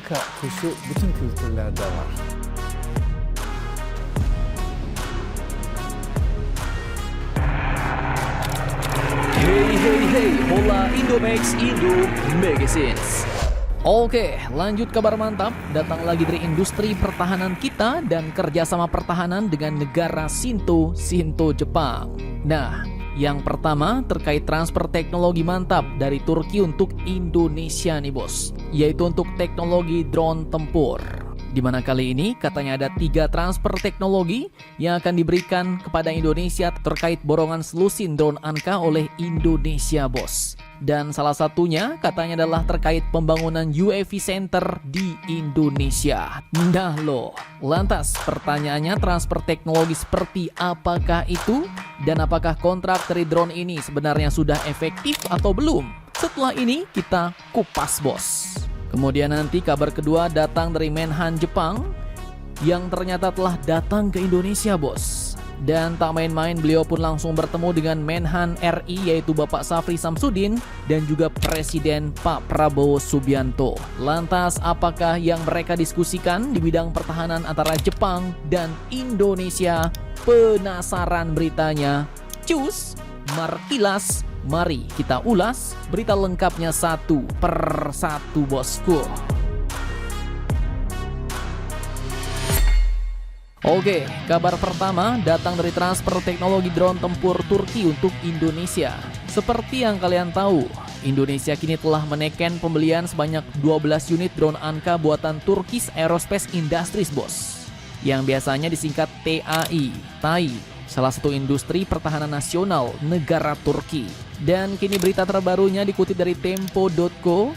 Anka khusyuk bütün kültürlerde var. Hey, Hola Indomax Indo Magazines. Oke, lanjut kabar mantap. Datang lagi dari industri pertahanan kita dan kerjasama pertahanan dengan negara Shinto Jepang. Nah, yang pertama terkait transfer teknologi mantap dari Turki untuk Indonesia nih bos, yaitu untuk teknologi drone tempur. Di mana kali ini katanya ada 3 transfer teknologi yang akan diberikan kepada Indonesia terkait borongan selusin drone Anka oleh Indonesia bos. Dan salah satunya katanya adalah terkait pembangunan UAV Center di Indonesia. Nah loh, lantas pertanyaannya transfer teknologi seperti apakah itu? Dan apakah kontrak dari drone ini sebenarnya sudah efektif atau belum? Setelah ini kita kupas bos. Kemudian nanti kabar kedua datang dari Menhan Jepang yang ternyata telah datang ke Indonesia bos. Dan tak main-main, beliau pun langsung bertemu dengan Menhan RI yaitu Bapak Safri Samsudin dan juga Presiden Pak Prabowo Subianto. Lantas apakah yang mereka diskusikan di bidang pertahanan antara Jepang dan Indonesia? Penasaran beritanya? Cus, markilas. Mari kita ulas berita lengkapnya satu per satu bosku. Oke, kabar pertama datang dari transfer teknologi drone tempur Turki untuk Indonesia. Seperti yang kalian tahu, Indonesia kini telah menaikkan pembelian sebanyak 12 unit drone Anka buatan Turkish Aerospace Industries bos, yang biasanya disingkat TAI, salah satu industri pertahanan nasional negara Turki. Dan kini berita terbarunya dikutip dari Tempo.co.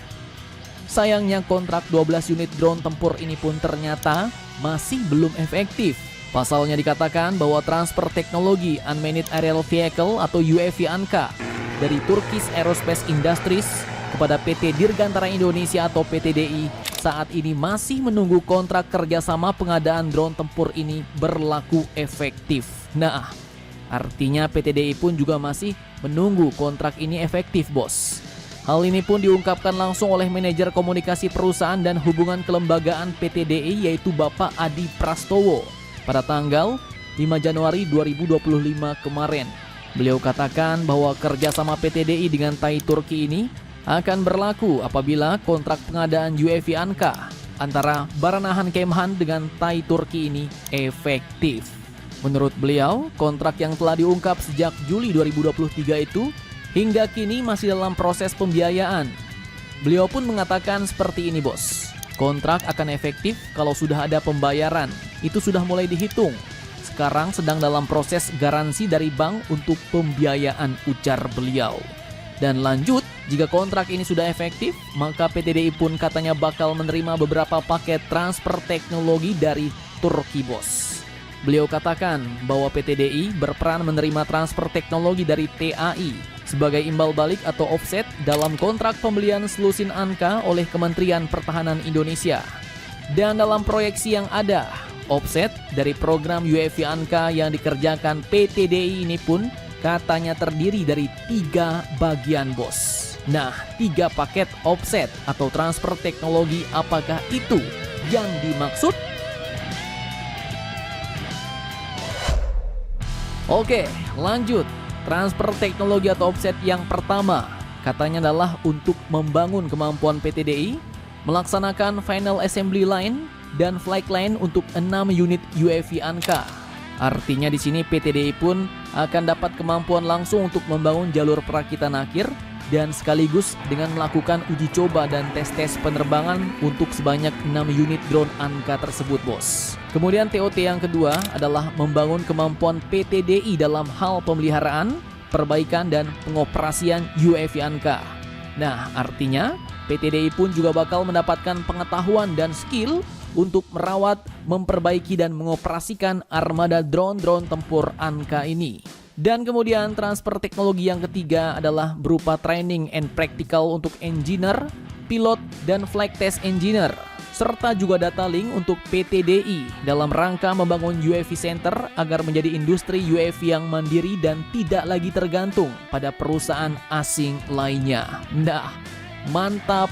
Sayangnya kontrak 12 unit drone tempur ini pun ternyata masih belum efektif. Pasalnya dikatakan bahwa transfer teknologi Unmanned Aerial Vehicle atau UAV Anka dari Turkish Aerospace Industries kepada PT Dirgantara Indonesia atau PTDI saat ini masih menunggu kontrak kerjasama pengadaan drone tempur ini berlaku efektif. Nah, artinya PTDI pun juga masih menunggu kontrak ini efektif bos. Hal ini pun diungkapkan langsung oleh manajer komunikasi perusahaan dan hubungan kelembagaan PTDI yaitu Bapak Adi Prastowo pada tanggal 5 Januari 2025 kemarin. Beliau katakan bahwa kerjasama PTDI dengan TAI Turki ini akan berlaku apabila kontrak pengadaan UAV Anka antara Baranahan Kemhan dengan TAI Turki ini efektif. Menurut beliau, kontrak yang telah diungkap sejak Juli 2023 itu hingga kini masih dalam proses pembiayaan. Beliau pun mengatakan seperti ini bos, kontrak akan efektif kalau sudah ada pembayaran, itu sudah mulai dihitung. Sekarang sedang dalam proses garansi dari bank untuk pembiayaan, ujar beliau. Dan lanjut, jika kontrak ini sudah efektif, maka PTDI pun katanya bakal menerima beberapa paket transfer teknologi dari Turki bos. Beliau katakan bahwa PTDI berperan menerima transfer teknologi dari TAI sebagai imbal balik atau offset dalam kontrak pembelian selusin Anka oleh Kementerian Pertahanan Indonesia. Dan dalam proyeksi yang ada, offset dari program UAV Anka yang dikerjakan PTDI ini pun katanya terdiri dari 3 bagian bos. Nah, 3 paket offset atau transfer teknologi apakah itu yang dimaksud? Oke, lanjut. Transfer teknologi atau offset yang pertama katanya adalah untuk membangun kemampuan PTDI melaksanakan final assembly line dan flight line untuk 6 unit UAV Anka. Artinya di sini PTDI pun akan dapat kemampuan langsung untuk membangun jalur perakitan akhir dan sekaligus dengan melakukan uji coba dan tes-tes penerbangan untuk sebanyak 6 unit drone Anka tersebut bos. Kemudian TOT yang kedua adalah membangun kemampuan PTDI dalam hal pemeliharaan, perbaikan dan pengoperasian UAV Anka. Nah, artinya PTDI pun juga bakal mendapatkan pengetahuan dan skill untuk merawat, memperbaiki dan mengoperasikan armada drone-drone tempur Anka ini. Dan kemudian transfer teknologi yang ketiga adalah berupa training and practical untuk engineer, pilot, dan flight test engineer. Serta juga data link untuk PTDI dalam rangka membangun UAV Center agar menjadi industri UAV yang mandiri dan tidak lagi tergantung pada perusahaan asing lainnya. Nah, mantap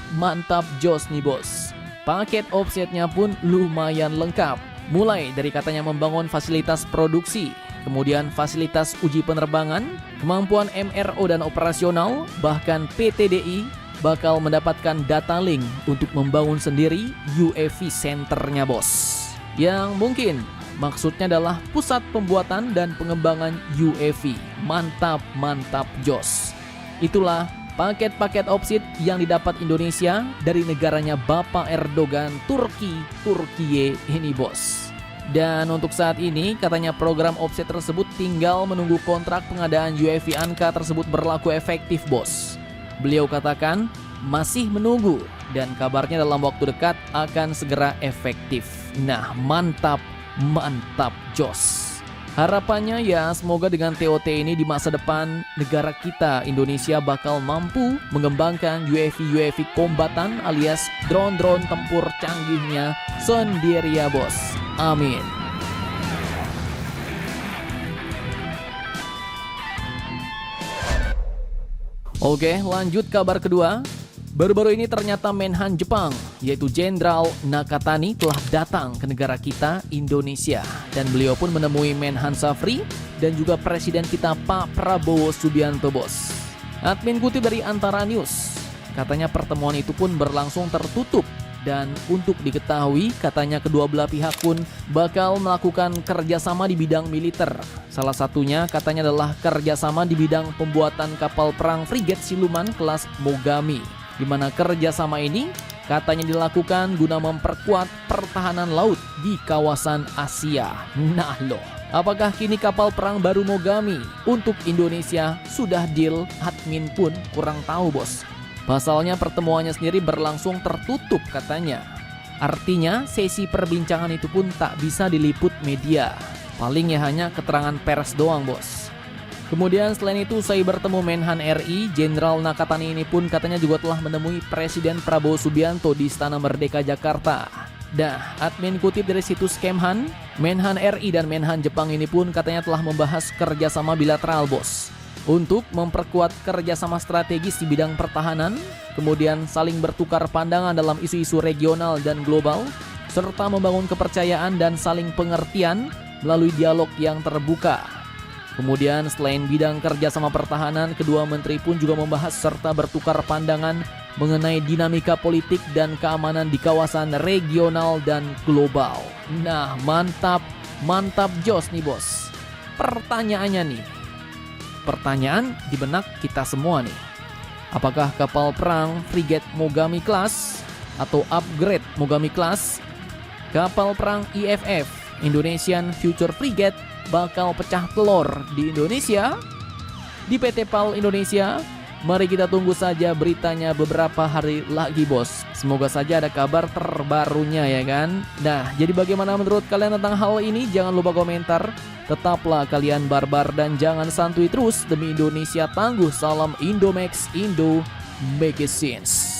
jos nih bos. paket offsetnya pun lumayan lengkap. Mulai dari katanya membangun fasilitas produksi, kemudian fasilitas uji penerbangan, kemampuan MRO dan operasional, bahkan PTDI bakal mendapatkan data link untuk membangun sendiri UAV centernya bos. Yang mungkin maksudnya adalah pusat pembuatan dan pengembangan UAV. Mantap jos. Itulah paket-paket opsit yang didapat Indonesia dari negaranya Bapak Erdogan, Turkiye ini bos. Dan untuk saat ini katanya program offset tersebut tinggal menunggu kontrak pengadaan UAV Anka tersebut berlaku efektif bos. Beliau katakan masih menunggu dan kabarnya dalam waktu dekat akan segera efektif. Nah, mantap jos. Harapannya ya semoga dengan TOT ini di masa depan negara kita Indonesia bakal mampu mengembangkan UAV kombatan alias drone tempur canggihnya sendiri ya bos. Amin. Oke, lanjut kabar kedua. Baru-baru ini ternyata Menhan Jepang, yaitu Jenderal Nakatani telah datang ke negara kita, Indonesia. Dan beliau pun menemui Menhan Safri dan juga Presiden kita Pak Prabowo Subianto bos. Admin kutip dari Antara News, katanya pertemuan itu pun berlangsung tertutup. Dan untuk diketahui, katanya kedua belah pihak pun bakal melakukan kerjasama di bidang militer. Salah satunya katanya adalah kerjasama di bidang pembuatan kapal perang frigat siluman kelas Mogami. Di mana kerjasama ini katanya dilakukan guna memperkuat pertahanan laut di kawasan Asia. Nah loh, apakah kini kapal perang baru Mogami untuk Indonesia sudah deal? Admin pun kurang tahu bos. Pasalnya pertemuannya sendiri berlangsung tertutup katanya. Artinya sesi perbincangan itu pun tak bisa diliput media. Paling ya hanya keterangan pers doang bos. Kemudian selain itu saya bertemu Menhan RI, Jenderal Nakatani ini pun katanya juga telah menemui Presiden Prabowo Subianto di Istana Merdeka Jakarta. Dah, admin kutip dari situs Kemhan, Menhan RI dan Menhan Jepang ini pun katanya telah membahas kerjasama bilateral bos. Untuk memperkuat kerjasama strategis di bidang pertahanan, kemudian saling bertukar pandangan dalam isu-isu regional dan global, serta membangun kepercayaan dan saling pengertian melalui dialog yang terbuka. Kemudian selain bidang kerjasama pertahanan, kedua menteri pun juga membahas serta bertukar pandangan mengenai dinamika politik dan keamanan di kawasan regional dan global. Nah, mantap jos nih bos. Pertanyaan di benak kita semua nih. Apakah kapal perang frigat Mogami Class atau upgrade Mogami Class, kapal perang IFF Indonesian Future Frigate bakal pecah telur di Indonesia? Di PT PAL Indonesia? Mari kita tunggu saja beritanya beberapa hari lagi bos. Semoga saja ada kabar terbarunya ya kan. Nah, jadi bagaimana menurut kalian tentang hal ini? Jangan lupa komentar. Tetaplah kalian barbar dan jangan santuy terus. Demi Indonesia tangguh. Salam Indomax, Indo Make It Sense.